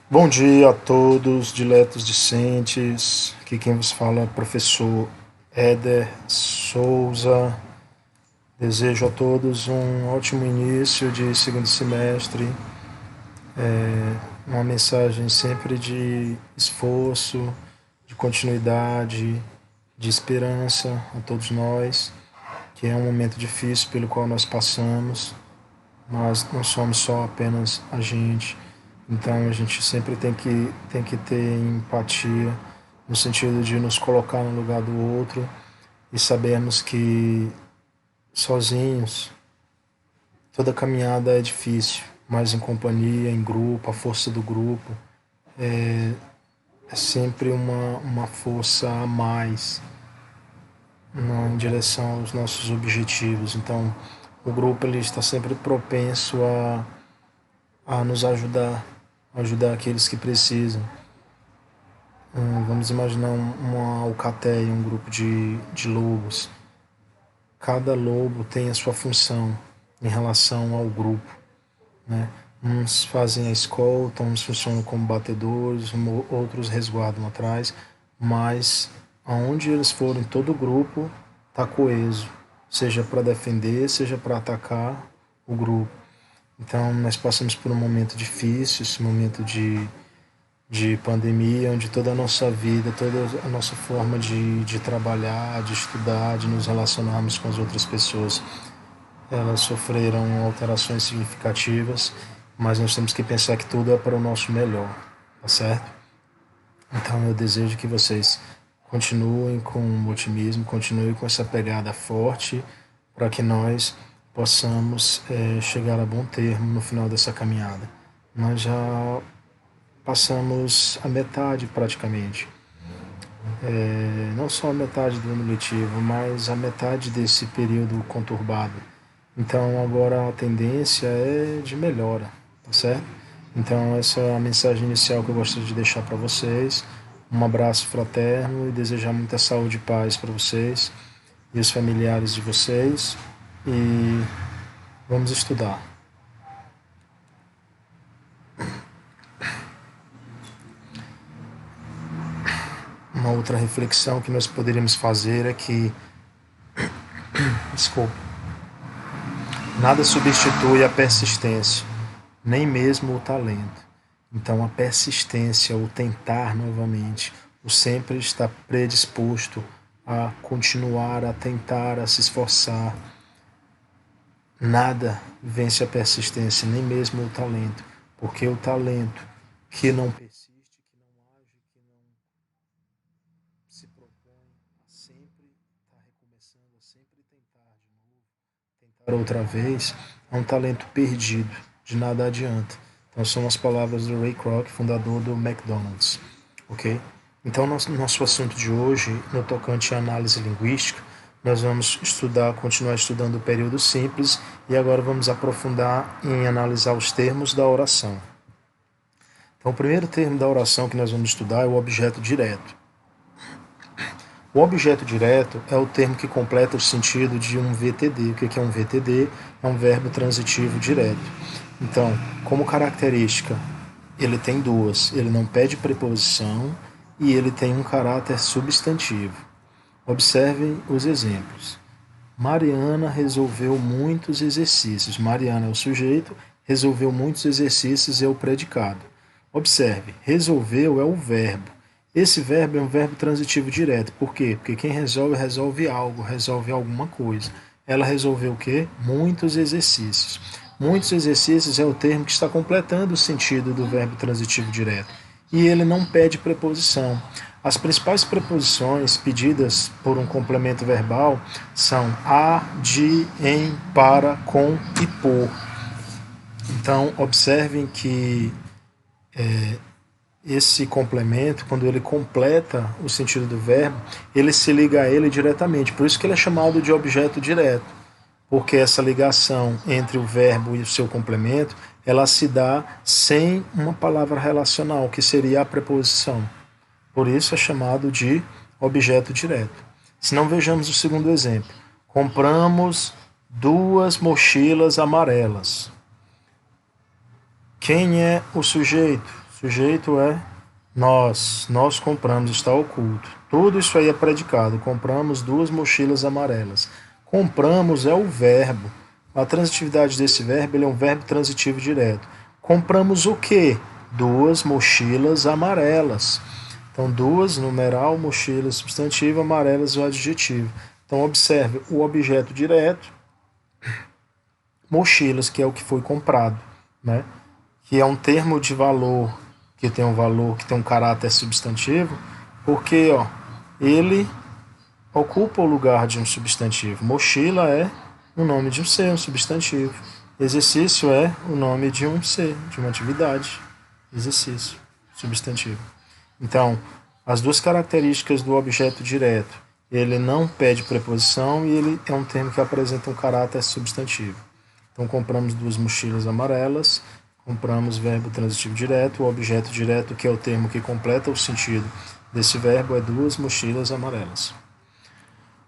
Bom dia a todos, diletos discentes. Aqui quem vos fala é o professor Éder Souza. Desejo a todos um ótimo início de segundo semestre, uma mensagem sempre de esforço, de continuidade, de esperança a todos nós, que é um momento difícil pelo qual nós passamos. Nós não somos só apenas a gente, então a gente sempre tem que ter empatia, no sentido de nos colocar no lugar do outro e sabermos que sozinhos toda caminhada é difícil, mas em companhia, em grupo, a força do grupo é sempre uma força a mais em direção aos nossos objetivos. Então o grupo ele está sempre propenso a nos ajudar aqueles que precisam. Vamos imaginar uma alcateia, um grupo de lobos. Cada lobo tem a sua função em relação ao grupo, né? Uns fazem a escolta, uns funcionam como batedores, outros resguardam atrás, mas aonde eles forem, todo o grupo está coeso, seja para defender, seja para atacar o grupo. Então, nós passamos por um momento difícil, esse momento de pandemia, onde toda a nossa vida, toda a nossa forma de trabalhar, de estudar, de nos relacionarmos com as outras pessoas, elas sofreram alterações significativas, mas nós temos que pensar que tudo é para o nosso melhor, tá certo? Então, eu desejo que vocês continuem com otimismo, continuem com essa pegada forte, para que nós possamos chegar a bom termo no final dessa caminhada. Nós já passamos a metade praticamente, não só a metade do ano letivo, mas a metade desse período conturbado. Então agora a tendência é de melhora, tá certo? Então essa é a mensagem inicial que eu gostaria de deixar para vocês. Um abraço fraterno e desejar muita saúde e paz para vocês e os familiares de vocês. E vamos estudar. Uma outra reflexão que nós poderíamos fazer é que, desculpa, nada substitui a persistência, nem mesmo o talento. Então a persistência, o tentar novamente, o sempre estar predisposto a continuar, a tentar, a se esforçar. Nada vence a persistência, nem mesmo o talento, porque o talento que não persiste, que não age, que não se propõe a sempre estar recomeçando, a sempre tentar de novo, tentar outra vez, é um talento perdido, de nada adianta. Então são as palavras do Ray Kroc, fundador do McDonald's, ok? Então nosso assunto de hoje, no tocante à análise linguística, nós vamos continuar estudando o período simples e agora vamos aprofundar em analisar os termos da oração. Então o primeiro termo da oração que nós vamos estudar é o objeto direto. O objeto direto é o termo que completa o sentido de um VTD. O que é um VTD? É um verbo transitivo direto. Então, como característica, ele tem duas. Ele não pede preposição e ele tem um caráter substantivo. Observem os exemplos. Mariana resolveu muitos exercícios. Mariana é o sujeito, resolveu muitos exercícios é o predicado. Observe, resolveu é o verbo. Esse verbo é um verbo transitivo direto. Por quê? Porque quem resolve, resolve algo, resolve alguma coisa. Ela resolveu o quê? Muitos exercícios. Muitos exercícios é o termo que está completando o sentido do verbo transitivo direto. E ele não pede preposição. As principais preposições pedidas por um complemento verbal são a, de, em, para, com e por. Então, observem que esse complemento, quando ele completa o sentido do verbo, ele se liga a ele diretamente. Por isso que ele é chamado de objeto direto, porque essa ligação entre o verbo e o seu complemento, ela se dá sem uma palavra relacional, que seria a preposição. Por isso é chamado de objeto direto. Se não, vejamos o segundo exemplo. Compramos 2 mochilas amarelas. Quem é o sujeito? O Sujeito é nós compramos, está oculto. Tudo isso aí é predicado. Compramos 2 mochilas amarelas. Compramos é o verbo. A transitividade desse verbo, ele é um verbo transitivo direto. Compramos o quê? 2 mochilas amarelas. Então, 2, numeral, mochilas, substantivo, amarelas, o adjetivo. Então, observe o objeto direto, mochilas, que é o que foi comprado, né? Que é um termo de valor, que tem um valor, que tem um caráter substantivo, porque ele ocupa o lugar de um substantivo. Mochila é o nome de um ser, um substantivo. Exercício é o nome de um ser, de uma atividade. Exercício, substantivo. Então, as 2 características do objeto direto, ele não pede preposição e ele é um termo que apresenta um caráter substantivo. Então, compramos 2 mochilas amarelas, compramos verbo transitivo direto, o objeto direto, que é o termo que completa o sentido desse verbo, é 2 mochilas amarelas.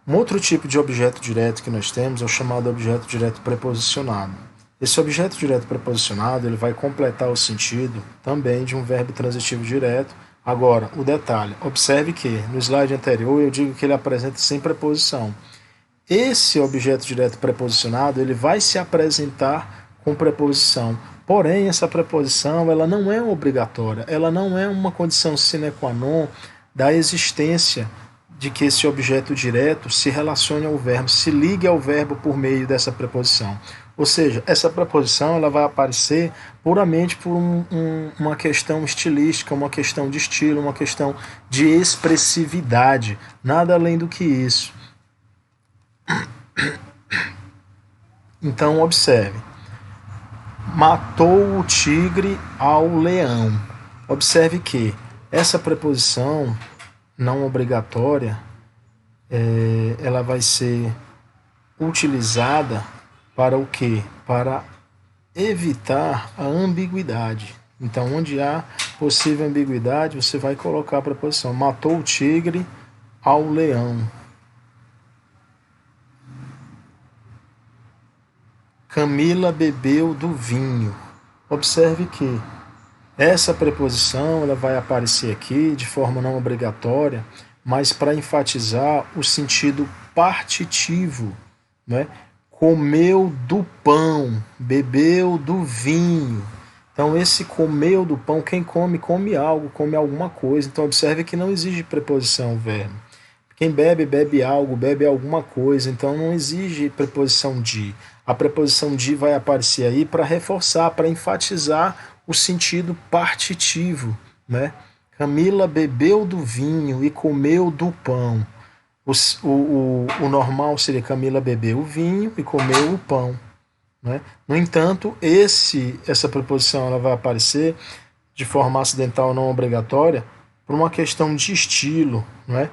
Um outro tipo de objeto direto que nós temos é o chamado objeto direto preposicionado. Esse objeto direto preposicionado, ele vai completar o sentido também de um verbo transitivo direto. Agora, o detalhe, observe que no slide anterior eu digo que ele apresenta sem preposição. Esse objeto direto preposicionado, ele vai se apresentar com preposição. Porém, essa preposição, ela não é obrigatória, ela não é uma condição sine qua non da existência de que esse objeto direto se relacione ao verbo, se ligue ao verbo por meio dessa preposição. Ou seja, essa preposição ela vai aparecer puramente por uma questão estilística, uma questão de estilo, uma questão de expressividade, nada além do que isso. Então, observe. Matou o tigre ao leão. Observe que essa preposição não obrigatória, ela vai ser utilizada para o quê? Para evitar a ambiguidade. Então, onde há possível ambiguidade, você vai colocar a preposição. Matou o tigre ao leão. Camila bebeu do vinho. Observe que essa preposição ela vai aparecer aqui de forma não obrigatória, mas para enfatizar o sentido partitivo, né? Comeu do pão, bebeu do vinho. Então, esse comeu do pão, quem come, come algo, come alguma coisa. Então, observe que não exige preposição verbo. Quem bebe, bebe algo, bebe alguma coisa. Então, não exige preposição de. A preposição de vai aparecer aí para reforçar, para enfatizar o sentido partitivo, né? Camila bebeu do vinho e comeu do pão. O normal seria Camila bebeu o vinho e comeu o pão, né? No entanto, essa preposição ela vai aparecer de forma acidental não obrigatória por uma questão de estilo, né?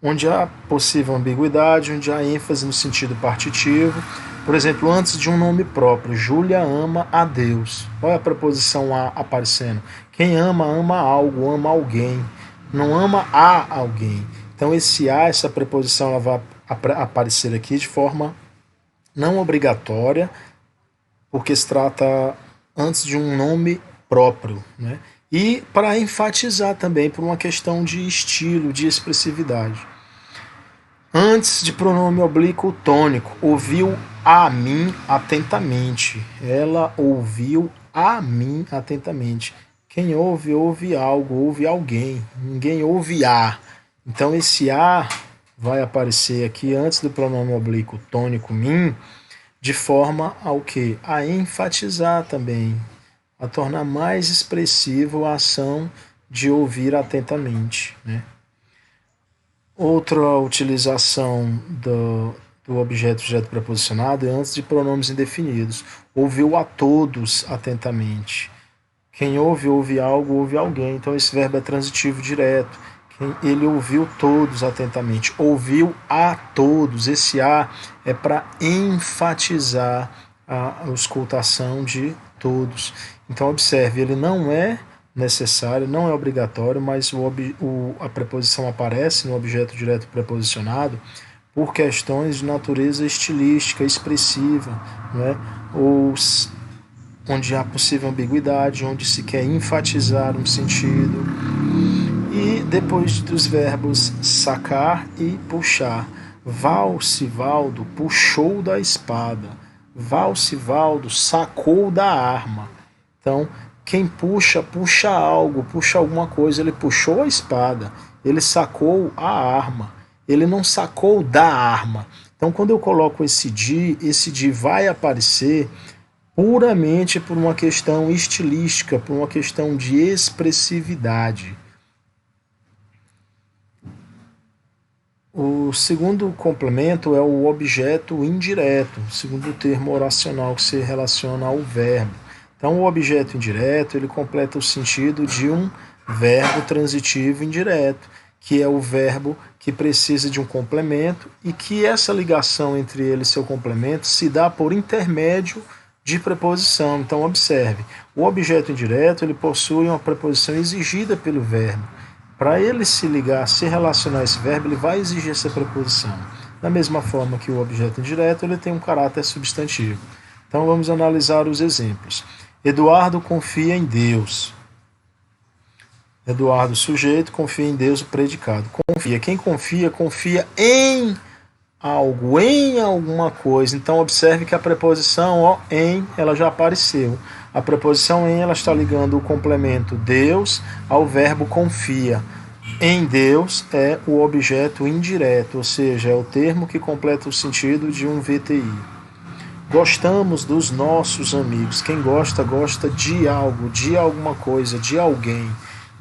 Onde há possível ambiguidade, onde há ênfase no sentido partitivo. Por exemplo, antes de um nome próprio, Júlia ama a Deus. Olha a preposição a aparecendo. Quem ama, ama algo, ama alguém. Não ama a alguém. Então, essa preposição, ela vai aparecer aqui de forma não obrigatória, porque se trata antes de um nome próprio, né? E para enfatizar também por uma questão de estilo, de expressividade. Antes de pronome oblíquo tônico, ouviu a mim atentamente. Ela ouviu a mim atentamente. Quem ouve, ouve algo, ouve alguém. Ninguém ouve a. Então esse a vai aparecer aqui antes do pronome oblíquo tônico mim, de forma ao quê? A enfatizar também, a tornar mais expressivo a ação de ouvir atentamente, né? Outra utilização do objeto preposicionado é antes de pronomes indefinidos. Ouviu a todos atentamente. Quem ouve, ouve algo, ouve alguém. Então esse verbo é transitivo direto. Ele ouviu todos atentamente. Ouviu a todos. Esse a é para enfatizar a escutação de todos. Então observe, ele não é necessário, não é obrigatório, mas a preposição aparece no objeto direto preposicionado por questões de natureza estilística, expressiva, né? onde há possível ambiguidade, onde se quer enfatizar um sentido. E depois dos verbos sacar e puxar. Valsivaldo puxou da espada. Valsivaldo sacou da arma. Então, quem puxa, puxa algo, puxa alguma coisa. Ele puxou a espada, ele sacou a arma. Ele não sacou da arma. Então, quando eu coloco esse de vai aparecer puramente por uma questão estilística, por uma questão de expressividade. O segundo complemento é o objeto indireto, segundo o termo oracional que se relaciona ao verbo. Então, o objeto indireto ele completa o sentido de um verbo transitivo indireto, que é o verbo que precisa de um complemento e que essa ligação entre ele e seu complemento se dá por intermédio de preposição. Então, observe, o objeto indireto ele possui uma preposição exigida pelo verbo. Para ele se ligar, se relacionar a esse verbo, ele vai exigir essa preposição. Da mesma forma que o objeto indireto, ele tem um caráter substantivo. Então vamos analisar os exemplos. Eduardo confia em Deus. Eduardo, sujeito, confia em Deus, o predicado. Confia. Quem confia, confia em algo, em alguma coisa. Então observe que a preposição em, ela já apareceu. A preposição em, ela está ligando o complemento Deus ao verbo confia. Em Deus é o objeto indireto, ou seja, é o termo que completa o sentido de um VTI. Gostamos dos nossos amigos. Quem gosta, gosta de algo, de alguma coisa, de alguém.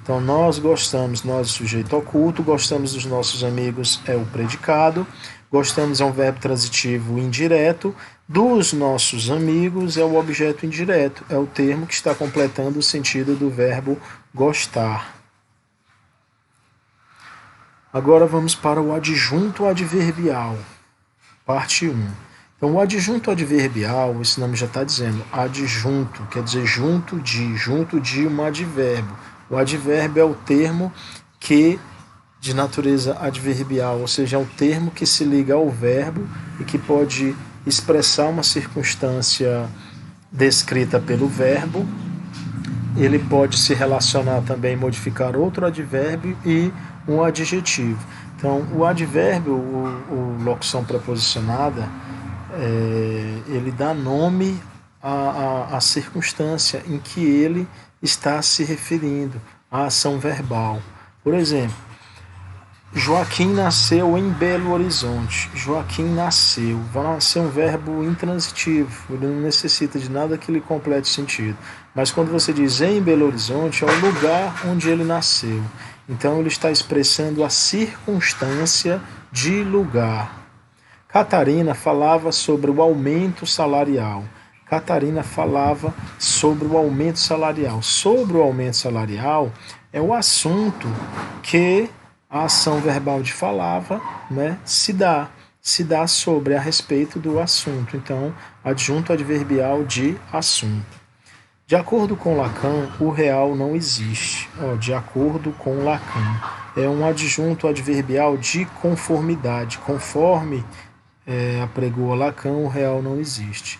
Então nós gostamos, nós sujeito oculto, gostamos dos nossos amigos é o predicado, gostamos é um verbo transitivo indireto, dos nossos amigos é o objeto indireto, é o termo que está completando o sentido do verbo gostar. Agora vamos para o adjunto adverbial, parte 1. Então o adjunto adverbial, esse nome já está dizendo, adjunto, quer dizer junto de um advérbio. O advérbio é o termo que de natureza adverbial, ou seja, é o termo que se liga ao verbo e que pode expressar uma circunstância descrita pelo verbo. Ele pode se relacionar também, modificar outro advérbio e um adjetivo. Então, o advérbio, o locução preposicionada, ele dá nome à circunstância em que ele está se referindo, à ação verbal. Por exemplo, Joaquim nasceu em Belo Horizonte. Joaquim nasceu. Vai ser um verbo intransitivo. Ele não necessita de nada que lhe complete sentido. Mas quando você diz em Belo Horizonte, é o lugar onde ele nasceu. Então ele está expressando a circunstância de lugar. Catarina falava sobre o aumento salarial. Catarina falava sobre o aumento salarial. Sobre o aumento salarial é o assunto que a ação verbal de falava, né, se dá sobre a respeito do assunto. Então, adjunto adverbial de assunto. De acordo com Lacan, o real não existe. De acordo com Lacan, é um adjunto adverbial de conformidade. Conforme apregou Lacan, o real não existe.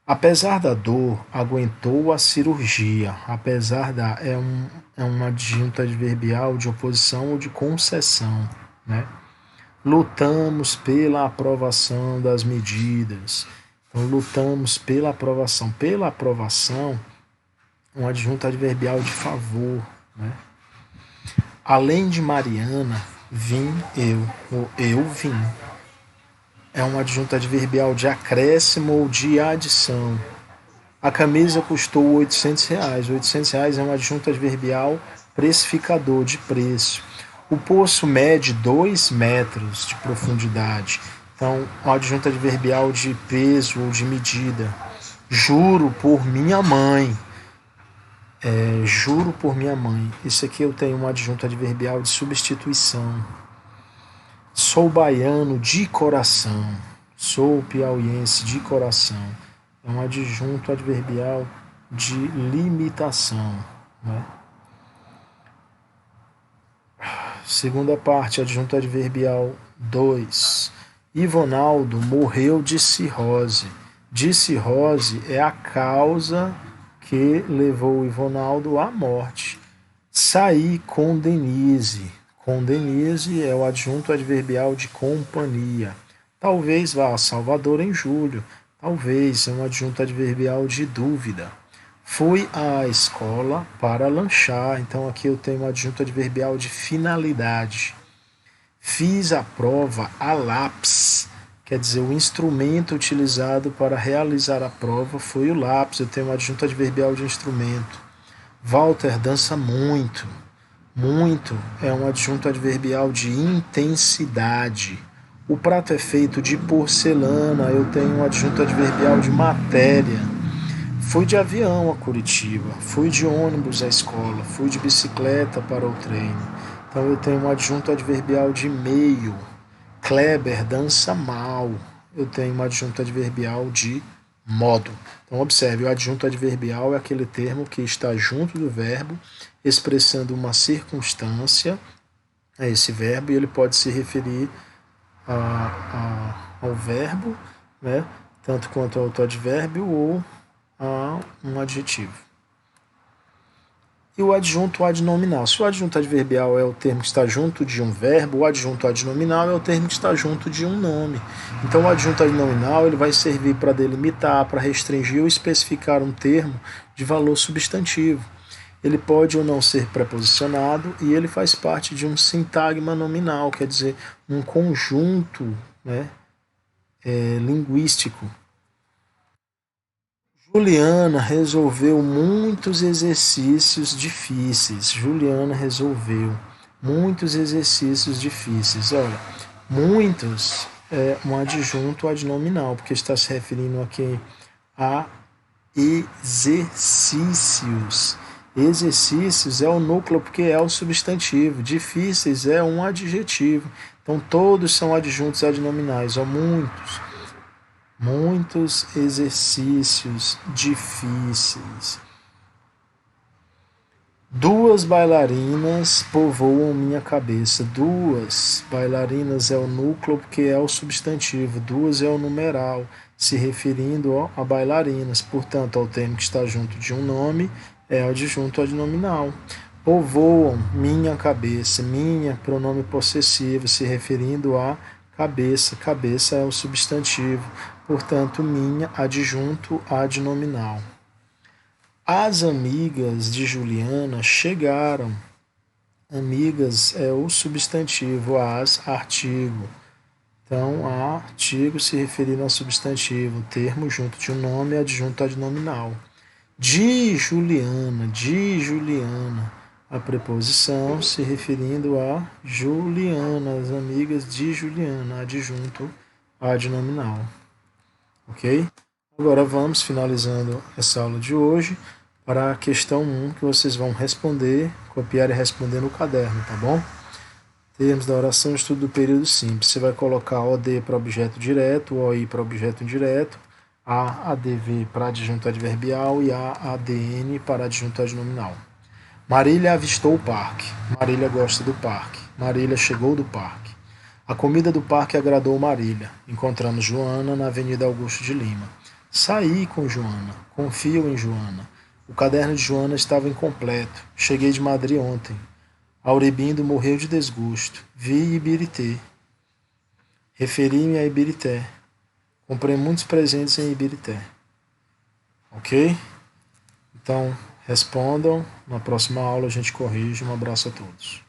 Apesar da dor, aguentou a cirurgia. Apesar da é um adjunto adverbial de oposição ou de concessão, né? Lutamos pela aprovação das medidas. Então, lutamos pela aprovação. Pela aprovação, um adjunto adverbial de favor, né? Além de Mariana, vim eu. Ou eu vim. É um adjunto adverbial de acréscimo ou de adição. A camisa custou R$800. R$800 é um adjunto adverbial precificador de preço. O poço mede 2 metros de profundidade. Então, um adjunto adverbial de peso ou de medida. Juro por minha mãe. Juro por minha mãe. Isso aqui eu tenho um adjunto adverbial de substituição. Sou baiano de coração. Sou piauiense de coração. É um adjunto adverbial de limitação, né? Segunda parte, adjunto adverbial 2. Ivonaldo morreu de cirrose. De cirrose é a causa que levou o Ivonaldo à morte. Saí com Denise. Com Denise é o adjunto adverbial de companhia. Talvez vá a Salvador em julho. Talvez é um adjunto adverbial de dúvida. Fui à escola para lanchar. Então aqui eu tenho um adjunto adverbial de finalidade. Fiz a prova a lápis. Quer dizer, o instrumento utilizado para realizar a prova foi o lápis. Eu tenho um adjunto adverbial de instrumento. Walter dança muito. Muito é um adjunto adverbial de intensidade. O prato é feito de porcelana. Eu tenho um adjunto adverbial de matéria. Fui de avião a Curitiba. Fui de ônibus à escola. Fui de bicicleta para o treino. Então eu tenho um adjunto adverbial de meio. Kleber dança mal. Eu tenho um adjunto adverbial de modo. Então observe, o adjunto adverbial é aquele termo que está junto do verbo, expressando uma circunstância a esse verbo, e ele pode se referir ao verbo, né, tanto quanto ao advérbio ou a um adjetivo. E o adjunto adnominal. Se o adjunto adverbial é o termo que está junto de um verbo, o adjunto adnominal é o termo que está junto de um nome. Então o adjunto adnominal ele vai servir para delimitar, para restringir ou especificar um termo de valor substantivo. Ele pode ou não ser preposicionado e ele faz parte de um sintagma nominal, quer dizer, um conjunto, né, linguístico. Juliana resolveu muitos exercícios difíceis. Juliana resolveu muitos exercícios difíceis. Olha, muitos é um adjunto adnominal, porque está se referindo aqui a exercícios. Exercícios é o núcleo porque é o substantivo. Difíceis é um adjetivo. Então todos são adjuntos adnominais, ó, muitos. Muitos exercícios difíceis. Duas bailarinas povoam minha cabeça. Duas bailarinas é o núcleo porque é o substantivo. Duas é o numeral, se referindo a bailarinas. Portanto, ao termo que está junto de um nome, é o adjunto adnominal. Povoam minha cabeça. Minha, pronome possessivo, se referindo a cabeça. Cabeça é o substantivo. Portanto, minha, adjunto adnominal. As amigas de Juliana chegaram. Amigas é o substantivo, as, artigo. Então, artigo se referindo ao substantivo, termo junto de um nome, adjunto adnominal. De Juliana, a preposição se referindo a Juliana, as amigas de Juliana, adjunto adnominal. Ok? Agora vamos finalizando essa aula de hoje para a questão 1 que vocês vão responder, copiar e responder no caderno, tá bom? Termos da oração, estudo do período simples. Você vai colocar OD para objeto direto, OI para objeto indireto, ADV para adjunto adverbial e ADN para adjunto adnominal. Marília avistou o parque. Marília gosta do parque. Marília chegou do parque. A comida do parque agradou Marília. Encontramos Joana na Avenida Augusto de Lima. Saí com Joana. Confio em Joana. O caderno de Joana estava incompleto. Cheguei de Madrid ontem. Auribindo morreu de desgosto. Vi Ibirité. Referi-me a Ibirité. Comprei muitos presentes em Ibirité. Ok? Então, respondam. Na próxima aula a gente corrige. Um abraço a todos.